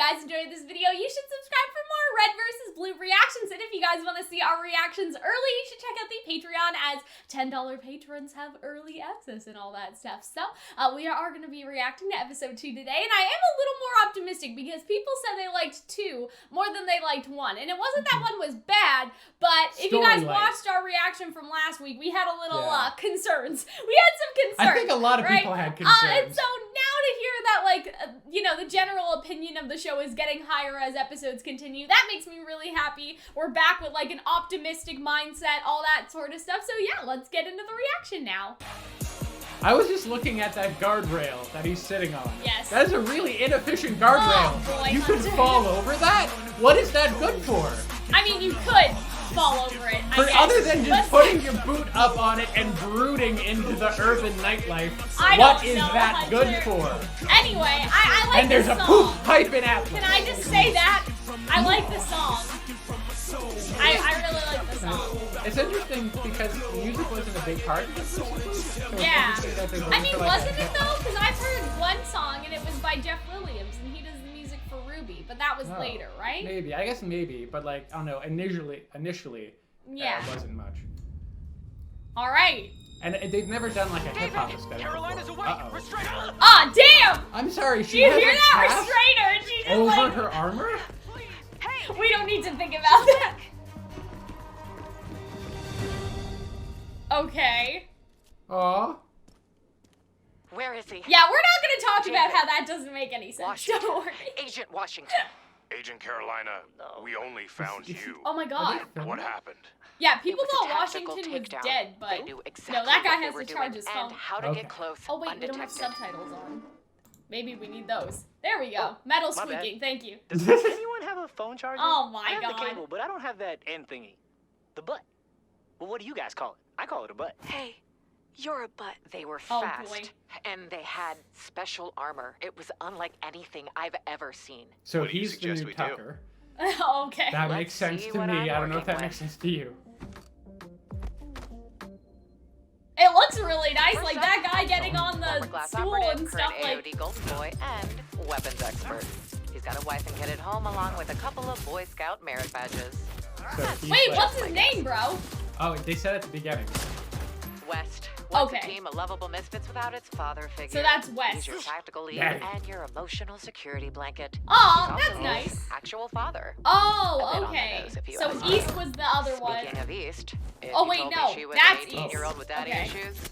guys enjoyed this video, you should subscribe for more Red versus Blue reactions. And if you guys want to see our reactions early, you should check out the Patreon, as $10 patrons have early access and all that stuff. So we are going to be reacting to episode 2 today, and I am a little more optimistic because people said they liked 2 more than they liked 1. And it wasn't that 1 was bad, but if you guys watched our reaction from last week, we had a little concerns. We had some concerns. I think a lot of people had concerns. And so now to hear that, like, the general opinion of the show is getting higher as episodes continue, that makes me really happy. We're back with, like, an optimistic mindset, all that sort of stuff. So yeah, let's get into the reaction now. I was just looking at that guardrail that he's sitting on. Yes. That is a really inefficient guardrail. Oh, boy, you could fall over that? What is that good for? I mean, you could fall over it, I guess. Other than just putting your boot up on it and brooding into the urban nightlife, what is that good for? Anyway, I like and there's the song. A poop pipe in Atlas. Can I just say that? I like the song. I really like the song. It's interesting because the music wasn't a big part of this. So yeah. I mean, like wasn't it though? Because I've heard one song and it was by Jeff Williams and he does the music for RvB, but that was later, right? Maybe. I guess maybe, but like, I don't know, initially, it wasn't much. All right. And they've never done like a hip-hop aesthetic. Carolina's away. Restrainer. Ah, damn! I'm sorry, she Do you has hear a that cast restrainer? And she just over like, her armor? Hey, we don't need to think about that. Okay. Aw. where is he? Yeah, we're not going to talk about how that doesn't make any sense. Washington. Don't worry. Agent Washington. Agent Carolina, we only found you. Oh my god. What happened? Yeah, people It was a thought tactical Washington was takedown. dead, but They knew exactly no, that guy what they has were to doing charge his phone. and how to get close. Oh wait, we don't have undetected. subtitles on. Maybe we need those. There we go. Metal my bad. squeaking, thank you. Does anyone have a phone charger? Oh my I have god. the cable, but I don't have that end thingy. The butt. Well, what do you guys call it? I call it a butt. Hey, you're a butt. They were Oh, fast, boy. and they had special armor. It was unlike anything I've ever seen. So What do you he's the suggest new we do? Tucker. Okay. That Let's makes sense see to what me. I'm I don't know if that working makes sense to you. It looks really nice, First like up, that guy getting on former the glass stool operative, and stuff current like. AOD Golden Boy, and weapons expert. He's got a wife and kid at home, along with a couple of Boy Scout merit badges. So he's Wait, like, what's his name, bro? Oh, they said at the beginning. West. What's Okay. a team of lovable misfits without its father figure? So that's West. He's your tactical lead Daddy. and your emotional security blanket. Oh, He's that's also nice. Actual father. A Oh, bit on the okay. nose, if you So ask me. East was the other one. Speaking of East, if Oh, you wait, told me no, she was that's an 18-year-old East. with daddy Okay. issues,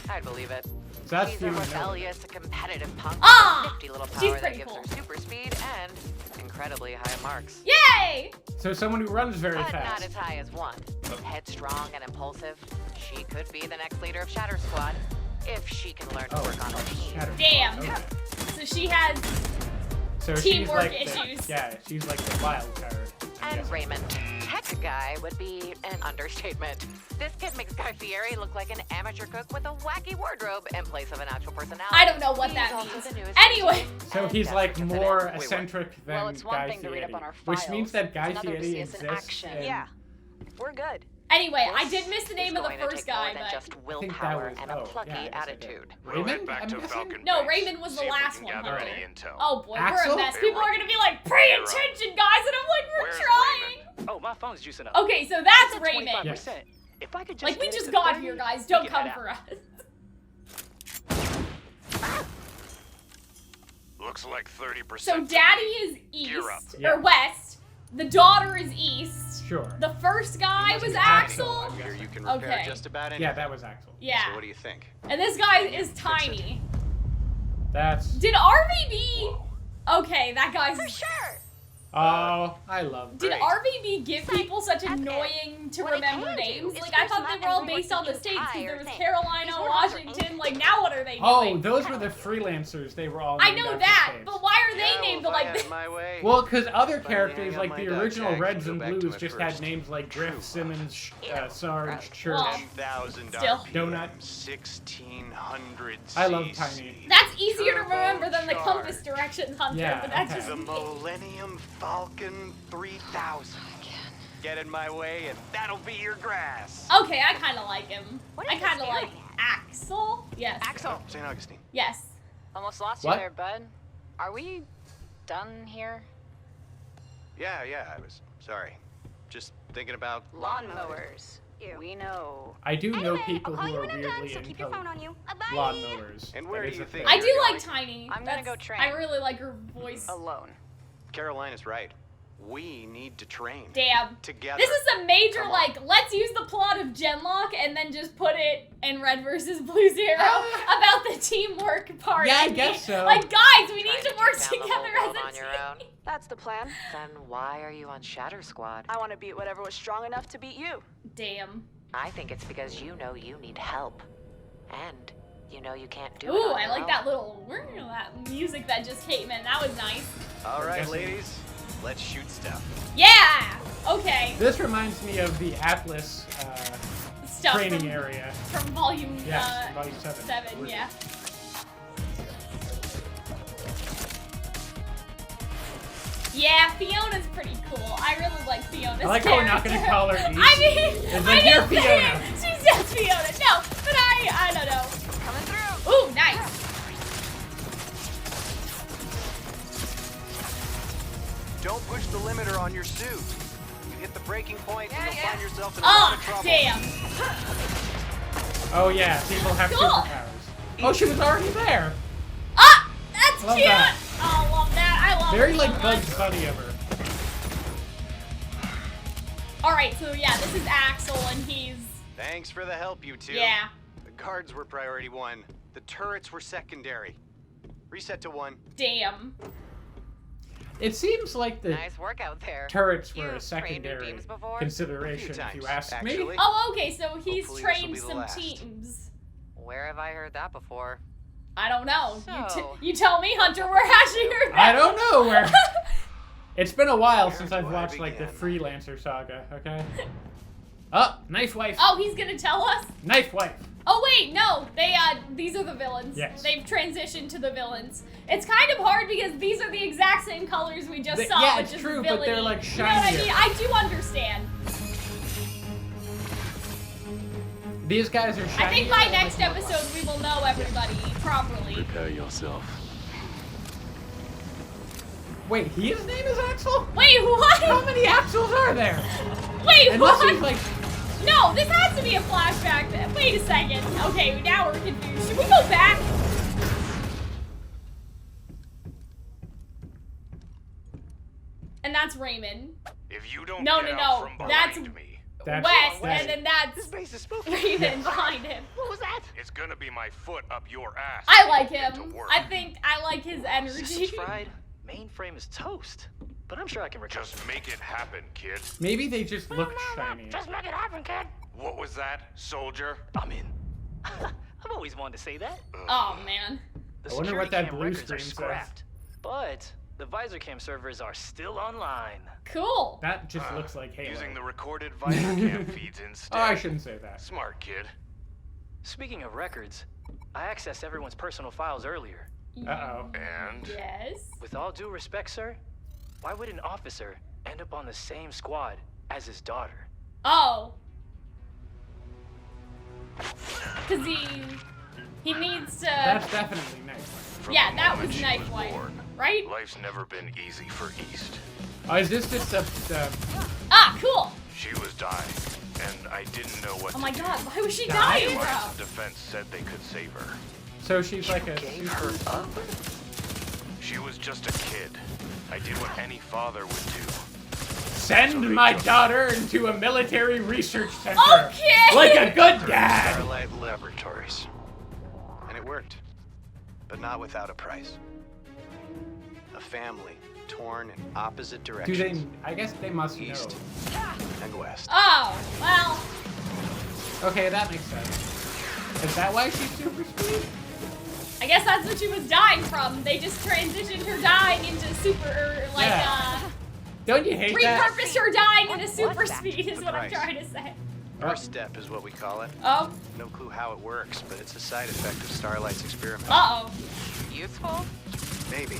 I'd believe it. So that's She's the a one. rebellious, competitive punk Ah! with a nifty little She's power that pretty gives cool. her super speed and incredibly high marks. Yay! So someone who runs very But not fast. as high as one. Headstrong and impulsive, she could be the next leader of Shatter Squad if she can learn to work on her team. Shadow. Damn. Okay. So she has. So she's Teamwork like issues. she's like the wild card. I'm And guessing. Raymond, tech guy would be an understatement. This kid makes Guy Fieri look like an amateur cook with a wacky wardrobe in place of an actual personality. I don't know what He's that also means. the newest Anyway. addition So and he's like desperate to fit more in. eccentric than Well, it's one Guy thing to read Fieri, up on our which means files. that Guy It's another to Fieri see us in exists. action. and- Yeah, we're good. Anyway, I This did miss the name is of the going to first take more guy, than but. just I think that willpower was and a plucky I guess I did. attitude. We'll head Raymond? back I'm to guessing? Falcon No, Base, Raymond was the see if we last can one, gather huh? any intel. Oh boy, we're Axel? a mess. People are gonna be like, pay You're up. attention, guys, and I'm like, we're Where's trying. Oh, my phone's juicing up. Okay, so that's It's at Raymond. 25%. If I could just Like, we get it just to got 30, here, guys. we Don't can come head for out. us. Looks like 30%. So daddy is Gear up. east, Yeah. or west. The daughter is east. Sure. The first guy was Axel. Here you can repair Okay. just about anything. Yeah, that was Axel. Yeah. What do you think? And this guy is tiny. That's. Did RvB? Okay, that guy's. For sure. Oh, I love. Did Great. RvB give people such Okay. annoying to What I remember can do names? is Like, I fix thought them they up were all and based on the rewrite the states, because there entire was thing. Carolina, These words are Washington. Like, now what are they Oh, doing? those were the freelancers. They were all. I named know after that, states. but why are they Yeah, named well, if I like had this? my way. Well, because other If I characters, hang like up the my dog original tags Reds and and go back to Blues, my just had first names like Griff, true Simmons, love. Sarge, Church. Well, 10,000 still. Donut. 1,600 I love cc. Tiny. That's easier to remember than the Turbocharged. compass directions hunter, Yeah, but that's okay. just The me. Millennium Falcon 3000. Get in my way and that'll be your grass. Okay, I kind of like him. What I is kind of this like staring Axel. Yes. Axel. St. Augustine. Yes. Almost lost What? you there, bud. Are we done here? Yeah, I was sorry. Just thinking about Lawnmowers. We know. I do know Anyway, people I'll call who you are when I'm done, weirdly so keep your into phone on you. Bye. lawnmowers. And where That do is you a think- thing. I do like Tiny. I'm gonna go train. I really like her voice. Alone. Carolina's right. We need to train. Damn. Together. This is a major, Come on. like, let's use the plot of Genlock and then just put it in Red versus Blue Zero about the teamwork part. Yeah, I and guess so. Like, guys, we need Trying to work take down the together whole as world a on team. your own. That's the plan. Then why are you on Shatter Squad? I want to beat whatever was strong enough to beat you. Damn. I think it's because you know you need help. And you know you can't do it Ooh, on I your like own. that little that music that just came in. That was nice. All right, Yes. ladies. Let's shoot stuff. Yeah. Okay. This reminds me of the Atlas Stuff training from, area. from volume Yes, volume 7. 7. Yeah. Yeah, Fiona's pretty cool. I really like Fiona's I like how we're not gonna character. call her East. I mean, It's I like, you're didn't say Fiona. it. She says Fiona. No, but I don't know. Coming through. Ooh, nice. Don't push the limiter on your suit. You hit the breaking point and you'll find yourself in a lot Oh, of trouble. damn. Oh yeah, people have Cool. superpowers. Oh, she was already there. Ah, that's Love cute. that. Oh, love that. I love Very it like so Bugs much. Bunny of her. Alright, so yeah, this is Axel, and he's... Thanks for the help, you two. Yeah. The guards were priority 1. The turrets were secondary. Reset to 1. Damn. It seems like the Nice work out there. turrets were You've a trained your secondary teams before? consideration, A few if you times, ask me. actually. Oh, okay, so he's Hopefully this'll trained be the some last. teams. Where have I heard that before? I don't know. So- You tell me, Hunter, where has you heard that? I don't know where. It's been a while since Where I've do I watched like the begin? Freelancer saga. Okay. Oh, knife wife. Oh, he's gonna tell us? Knife wife. Oh wait, no, these are the villains. Yes. They've transitioned to the villains. It's kind of hard because these are the exact same colors we just saw, yeah, which it's is true, villainy. but they're, like, You know what I shinier. mean? I do understand. These guys are shiny. I think by next episode we will know everybody properly. Prepare yourself. Wait, his name is Axel? Wait, what? How many Axels are there? Wait, Unless what? he's like. No, this has to be a flashback. Wait a second. Okay, now we're confused. Should we go back? And that's Raymond. If you don't No, get no, out no. from That's behind me, West, West. and then that's Base is spooky. Raymond behind him. What was that? it's gonna be my foot up your ass. I like Get to him. work. I think I like his energy. Systems fried. Mainframe is toast. But I'm sure I can recover. Just make it happen, kid. Maybe they just look shiny. Just make it happen, kid. What was that, soldier? I'm in. I've always wanted to say that. Oh man. The I wonder security what that cam blue records are screen says. scrapped. But the visor cam servers are still online. Cool. That just looks like Halo. Using the recorded visor cam feeds instead. Oh, I shouldn't say that. Smart kid. Speaking of records, I accessed everyone's personal files earlier. Uh-oh. And Yes. With all due respect, sir, why would an officer end up on the same squad as his daughter? Oh. Cause he needs to. That's definitely nice. from Yeah, the that moment was she Knife Wife, born, right? life's never been easy for East. Oh, is this just the Ah, cool. She was dying, and I didn't know what Oh to my do. God, why was she Dying? dying, Lines bro? of defense said they could save her. so she's like a Gave her up? She was just a kid. I did what any father would do. send my daughter into a military research center. Okay. Like a good dad. Starlight Laboratories. And it worked. But not without a price. A family torn in opposite Do directions. they? I guess they must East know. and west. Oh, well. Okay, that makes sense. Is that why she's super speed? I guess that's what she was dying from. They just transitioned her dying into super, like, Yeah. Don't you hate that? repurposed her dying into super What's that? speed is The what I'm price. trying to say. First step is what we call it. Oh, No clue how it works, but it's a side effect of Starlight's experiment. uh-oh. Useful? Maybe.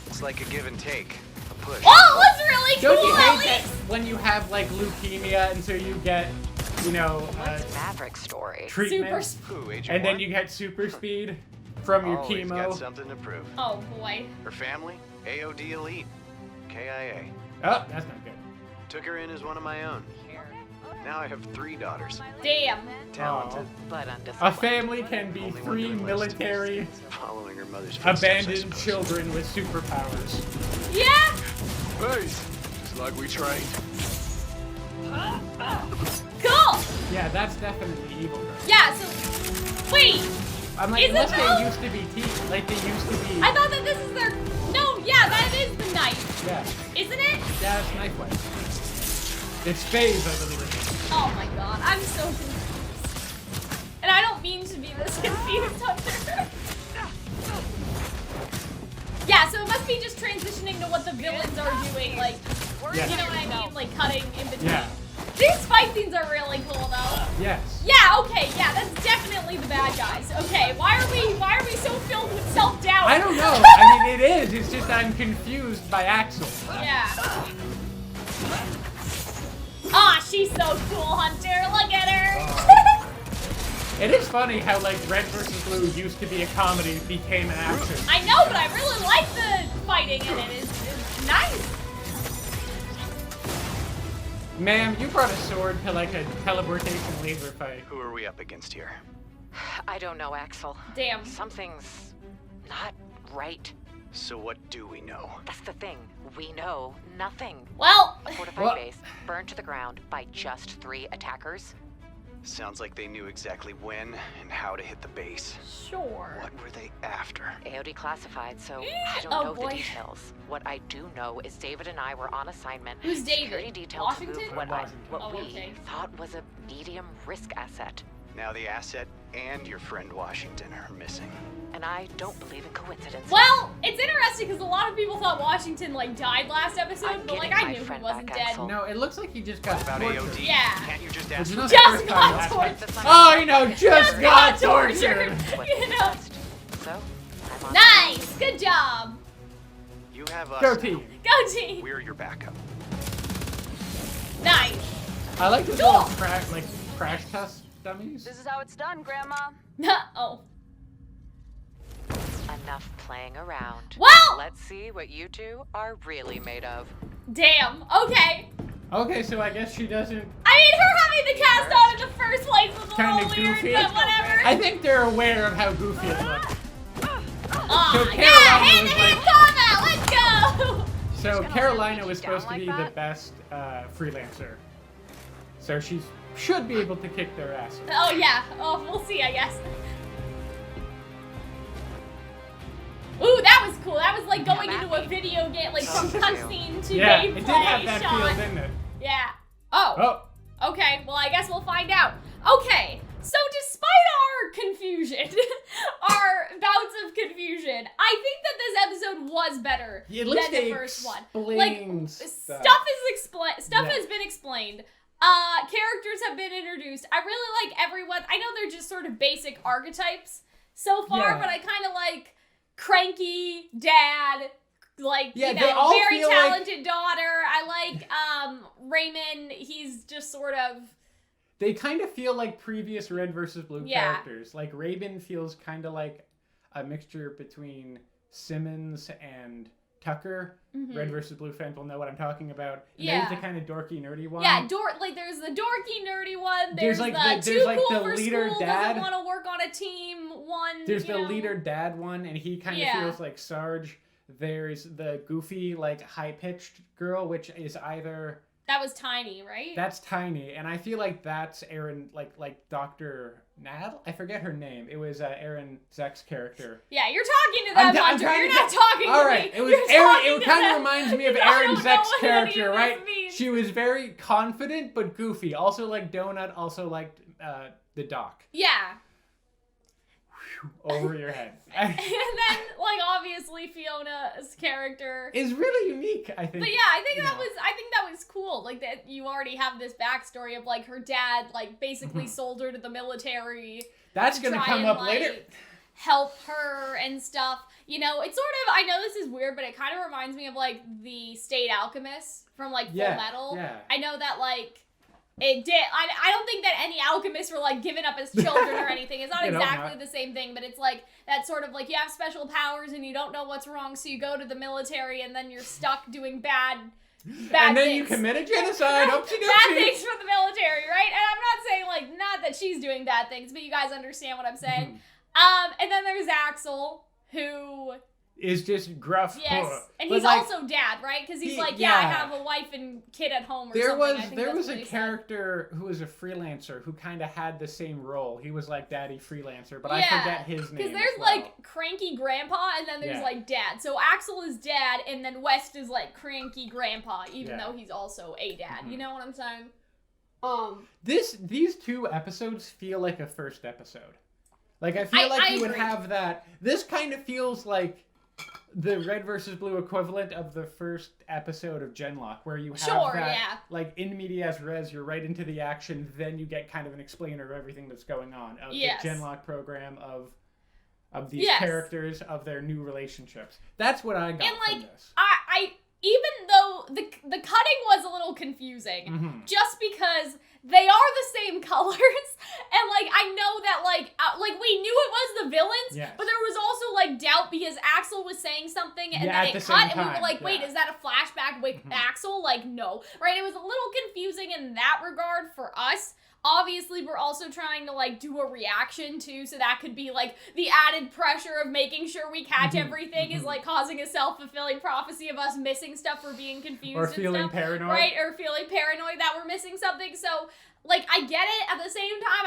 It's like a give and take. A push. Oh, that's really Don't cool, you at hate that least. when you have like leukemia and so you get, you know, What's Maverick's story? treatment, Super Who, Agent and then One? you get super speed? from your Always chemo. got something to prove. Oh boy. Her family, AOD Elite, KIA. Oh, that's not good. Took her in as one of my own. Now I have 3 daughters. Damn. Talented, But A undisciplined. family can be Only one 3 doing list. military following her mother's footsteps, I abandoned suppose. children with superpowers. Yeah. Base, just like we trained. Cool. Yeah, that's definitely evil. Girl. Yeah. So, wait. I'm like, Is it unless though? they used to be teeth, like they used to be. I thought that this is their. No. Yeah, that is the knife, Yeah, isn't it? yeah, it's knife way. It's phase, I believe. Oh my god, I'm so confused. And I don't mean to be this confused, Hunter. Yeah, so it must be just transitioning to what the villains are doing, like, Yes. you know what I mean? Like, cutting in between. Yeah. These fight scenes are really cool, though. Yes. Yeah, okay, yeah, that's definitely the bad guys. Okay, why are we so filled with self-doubt? I don't know. I mean, it is. It's just I'm confused by Axel. Yeah. Ah, she's so cool, Hunter. Look at her. It is funny how like Red vs. Blue used to be a comedy, became an action. I know, but I really like the fighting in it. It's nice. Ma'am, you brought a sword to like a teleportation laser fight. Who are we up against here? I don't know, Axel. Damn. Something's not right. So what do we know? That's the thing. We know nothing. Well, A fortified What? base burned to the ground by just 3 attackers. Sounds like they knew exactly when and how to hit the base. sure. What were they after? AOD classified, so I don't Oh, know boy. the details. What I do know is David and I were on assignment. Who's David? Security detail Washington? to move what, Washington. Oh, we okay. thought was a medium risk asset. Now the asset and your friend Washington are missing. And I don't believe in coincidences. Well, it's interesting because a lot of people thought Washington like died last episode, I'm but like getting I my knew he friend wasn't back, dead. Axel. No, it looks like he just got About tortured. AOD? Yeah. Can't you just Which ask is for not Just the first got time. tortured. Oh, you know, just got tortured. You know. So, I'm on Nice. Good job. You have us. Go now. team. Go team. We're your backup. Nice. I like this Cool. little crash test dummies. This is how it's done, Grandma. Oh. enough playing around. Well. Let's see what you two are really made of. Damn. Okay. Okay, so I guess she doesn't. I mean, her having the cast on in the first place was a Kinda little weird, goofy. but whatever. I think they're aware of how goofy it looks. Aw, So yeah, Carolina hand-to-hand was combat. Let's go. So gonna Carolina let was you supposed to down be like the that? best freelancer. So she should be able to kick their ass. Oh yeah. Oh, we'll see, I guess. Ooh, that was cool. That was like going into a video game, like from cutscene to Yeah, gameplay it did have that shot. feel, didn't it? Yeah. Oh. Oh, Okay. Well, I guess we'll find out. Okay. So despite our confusion, our bouts of confusion, I think that this episode was better at least than they the first one. explained Stuff stuff. Stuff Yeah. has been explained. Characters have been introduced. I really like everyone. I know they're just sort of basic archetypes so far, Yeah. but I kind of like cranky dad, like, Yeah, you they know, all very feel like- talented daughter. I like Raymond. He's just sort of They kind of feel like previous Red versus Blue Yeah. characters. Like Raven feels kind of like a mixture between Simmons and Tucker. Red versus Blue fans will know what I'm talking about. And Yeah. There's the kind of dorky, nerdy one. yeah, like there's the dorky, nerdy one. There's like the there's too like cool the for leader school, dad. doesn't want to work on a team one. There's you the know? leader dad one, and he kind of Yeah. feels like Sarge. There's the goofy, like high-pitched girl, which is either That was Tiny, right? that's Tiny, and I feel like that's Aaron, like Dr. Nad. I forget her name. It was Aaron Zek's character. Yeah, you're talking to them, I'm Hunter. trying You're to not get- talking All to right, me. it was You're Aaron. talking It to kind of them. reminds me of I Aaron don't know Zek's what any of character, this right? means. She was very confident but goofy. Also liked Donut. Also liked the Doc. Yeah. Over your head. And then, like, obviously Fiona's character. Is really unique, I think. But yeah, I think Yeah. that was cool. Like that you already have this backstory of like her dad like basically sold her to the military. That's to gonna try come and, up like, later. Help her and stuff. You know, it's sort of, I know this is weird, but it kind of reminds me of like the State Alchemist from like Full Yeah, Metal. yeah. I know that like It did. I don't think that any alchemists were, like, giving up as children or anything. It's not You know, exactly the same thing, but it's, like, that sort of, like, you have special powers and you don't know what's wrong, so you go to the military and then you're stuck doing bad and then things. you commit a genocide. Oopsie Bad doopsie. things for the military, right? And I'm not saying, like, not that she's doing bad things, but you guys understand what I'm saying. And then there's Axel, who... is just gruff. Yes, and But, he's like, also dad, right? Because he's he- like, yeah, I yeah. have a wife and kid at home or There something. I was think there that's was what a he said. character who was a freelancer who kind of had the same role. He was like daddy freelancer, but I Yeah, forget his name. Because there's as well. like cranky grandpa, and then there's Yeah. like dad. So Axel is dad, and then West is like cranky grandpa, even Yeah. though he's also a dad. You know what I'm saying? These two episodes feel like a first episode. Like I feel like I you would agree. have that. This kind of feels like the Red versus Blue equivalent of the first episode of Genlock, where you have Sure, that, yeah. like, in medias res, you're right into the action, then you get kind of an explainer of everything that's going on, of Yes. the Genlock program, of these Yes. characters, of their new relationships. That's what I got And from like, this. I even though the cutting was a little confusing, Mhm. just because they are the same colors, and like I know that like we knew it was the villains, Yes. but there was also like doubt because Axel was saying something and Yeah, then at the it same cut, and we were time, like, wait, yeah. is that a flashback with Axel? Like, no, right? It was a little confusing in that regard for us. Obviously, we're also trying to, like, do a reaction, too, so that could be, like, the added pressure of making sure we catch everything is, like, causing a self-fulfilling prophecy of us missing stuff or being confused Or and feeling stuff, paranoid. right? Or feeling paranoid that we're missing something, so, like, I get it. At the same time,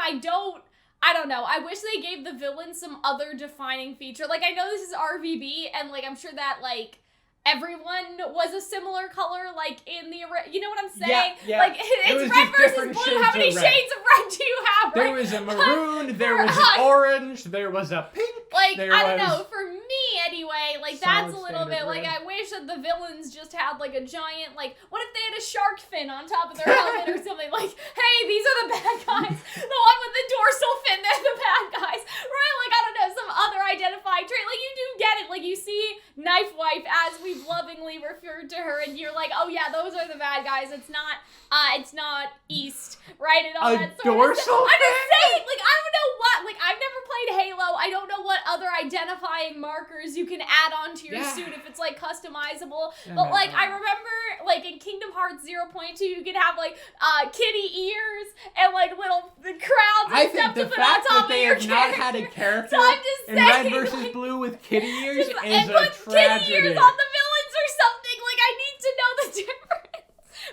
I don't know. I wish they gave the villain some other defining feature. Like, I know this is RvB, and, like, I'm sure that, like, everyone was a similar color, like, in the... You know what I'm saying? Yeah. Like, It it's was red just versus different blue. How many shades of red. shades of red do you have, There right? was a maroon, there For was us. an orange, there was a pink. Like, there I don't was know, for me anyway, like, that's a solid little bit, standard like, red. I wish that the villains just had, like, a giant, like, what if they had a shark fin on top of their helmet or something? Like, hey, these are the bad guys. The one with the dorsal fin, they're the bad guys. Right? Like, I don't know, some other identifying trait. Like, you do get it. Like, you see Knife Wife, as we've lovingly referred to her, and you're like, oh, yeah, those are the bad guys. It's not East, right? And all A that sort of dorsal stuff. I'm just fin? saying, like, I don't know what, like, I've never played Halo. I don't know what other identifying markers you can add onto your Yeah. suit if it's, like, customizable. Yeah, But, no, like, no. I remember, like, in Kingdom Hearts 0.2, you could have, like, kitty ears and, like, little crowds and I stuff think to the put on fact top that they of your have not had a character. character So I'm just in Red saying, versus like, Blue with kitty ears just- is and a put tragedy. kitty ears on the villains or something. Like, I need to know the difference.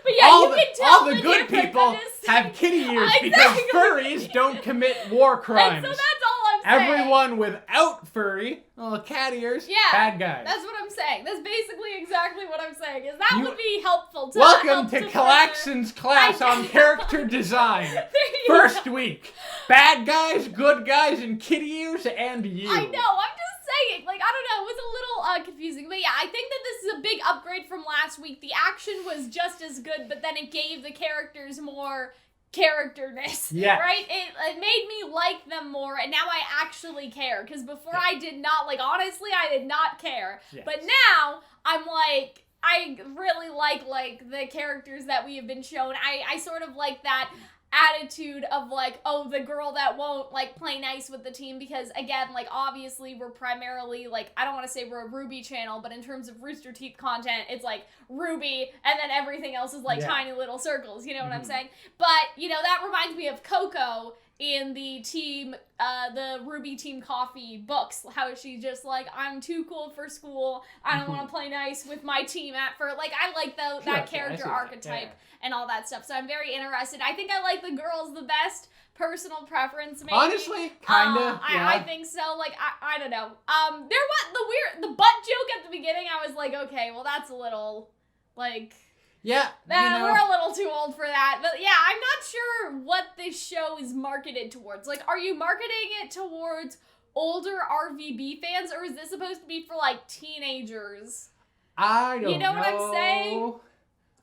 But yeah, all you the, can tell all the the good difference. people I'm just saying. have kitty ears Exactly. because furries don't commit war And crimes. so that's all I'm saying. Everyone without furry, cat ears, Yeah, bad guys. That's what I'm saying. That's basically exactly what I'm saying. Is that You- would be helpful to Welcome help to further- Calxiyn's class I on know. character design. There you First go. week. Bad guys, good guys, and kitty ears, and you. I know. I'm just saying. Like, I don't know. It was a little confusing, but yeah, I think that this is a big upgrade from last week. The action was just as good, but then it gave the characters more characterness. Yes. Right? It made me like them more, and now I actually care. Because before I did not, like, honestly, I did not care. Yes. But now I'm like, I really like the characters that we have been shown. I sort of like that attitude of, like, oh, the girl that won't, like, play nice with the team, because, again, like, obviously we're primarily, like, I don't want to say we're a RvB channel, but in terms of Rooster Teeth content, it's, like, Ruby, and then everything else is, like, Yeah. tiny little circles, you know what I'm saying? But, you know, that reminds me of Coco in the team, the RvB Team Coffee books, how she's just like, I'm too cool for school, I don't want to play nice with my team like, I like that Sure, yeah, I character see that, archetype yeah. and all that stuff, so I'm very interested. I think I like the girls the best, personal preference, maybe. Honestly, kinda, yeah. I think so, like, I don't know. There was the butt joke at the beginning, I was like, okay, well, that's a little, like... Yeah, We're a little too old for that. But yeah, I'm not sure what this show is marketed towards. Like, are you marketing it towards older RvB fans, or is this supposed to be for, like, teenagers? I don't know. You know what I'm saying?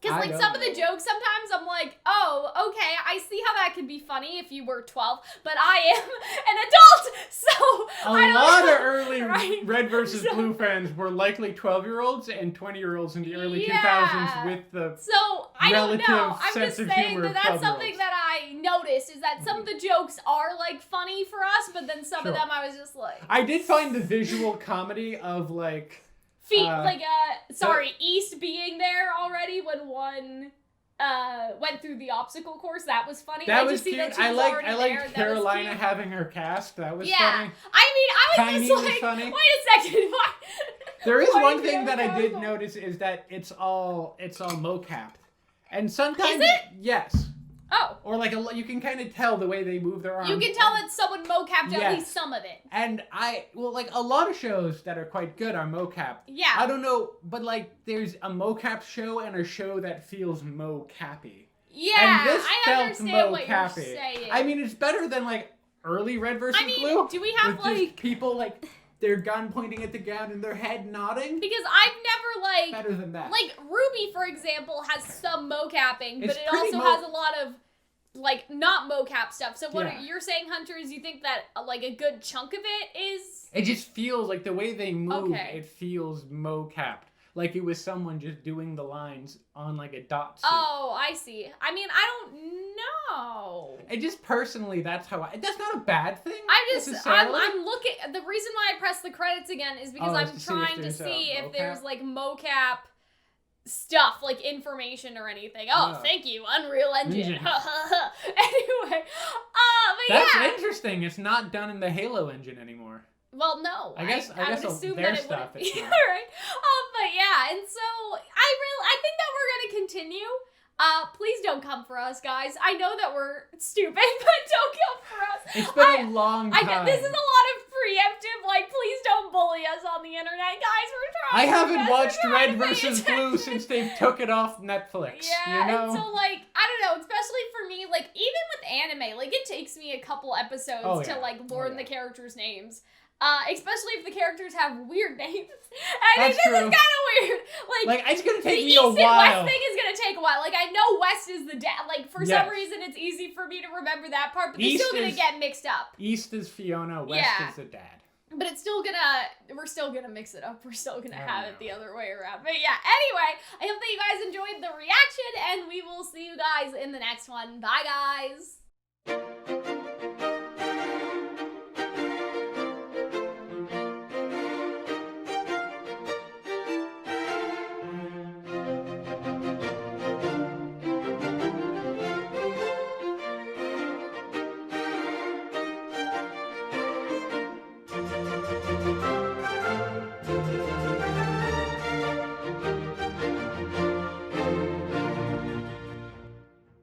Because, I like, don't some of the know. jokes, sometimes I'm like, oh, okay, I see how that could be funny if you were 12, but I am an adult, so I A don't lot know. of early Right? Red versus So- Blue fans were likely 12-year-olds and 20-year-olds in the early Yeah. 2000s with the So, I don't relative know. I'm sense just of saying humor that of that's 12-year-olds. something that I noticed, is that some of the jokes are, like, funny for us, but then some of Sure. them I was just like... I did find the visual comedy of, like... East being there already when one went through the obstacle course. That was funny. That Like, was to see cute. that she I was liked already there, that was Carolina cute. having her cast. That was Yeah. funny. I mean, I was Tiny just was like, funny. wait a second. Why? There is why one did thing you that I have did those? notice is that it's all mocapped. And sometimes... Is it? Yes. Oh. Or like you can kind of tell the way they move their arms. You can tell that someone mocapped Yes. at least some of it. And like a lot of shows that are quite good are mocap. Yeah. I don't know, but like there's a mocap show and a show that feels mocappy. Yeah, And this I felt understand what you're mocappy. saying. I mean, it's better than like early Red versus Blue. do we have with just like... people like their gun pointing at the ground and their head nodding? Because I've never like... Better than that. Like, Ruby, for example, has some mocapping, but It's it pretty also has a lot of, like, not mocap stuff. So what Yeah. you're saying, Hunter, is you think that, like, a good chunk of it is... It just feels like the way they move, Okay. it feels mocapped. Like it was someone just doing the lines on like a dot suit. Oh, I see. I mean, I don't know. And just personally, that's how that's not a bad thing. I'm necessarily. looking, the reason why I pressed the credits again is because Oh, I'm is to see if trying to there's, see if mocap? there's, like, mocap stuff, like information or anything. Oh, Oh. thank you, Unreal Engine. Engine. Anyway, but That's yeah. interesting. It's not done in the Halo engine anymore. Well, no. I guess would assume their that it stuff wouldn't is be. not. Right. But yeah, and so I think that we're gonna continue. Please don't come for us, guys. I know that we're stupid, but don't come for us. It's been a long time. This is a lot of preemptive, like, please don't bully us on the internet, guys. We're I trying. haven't watched We're trying Red to pay versus Blue attention. since they took it off Netflix. Yeah, you know? and so, like, I don't know, especially for me, like, even with anime, like, it takes me a couple episodes Oh, to, yeah. like, Oh, learn yeah. the characters' names. Especially if the characters have weird names. That's This true. is kind of weird. Like it's gonna take the me a East and while. West thing is gonna take a while. Like, I know West is the dad. Like, for some Yes. reason, it's easy for me to remember that part, but they're East still gonna is- get mixed up. East is Fiona, West Yeah. is the dad. But it's still we're still gonna mix it up. We're still gonna I don't have know. it the other way around. But yeah, anyway, I hope that you guys enjoyed the reaction, and we will see you guys in the next one. Bye, guys!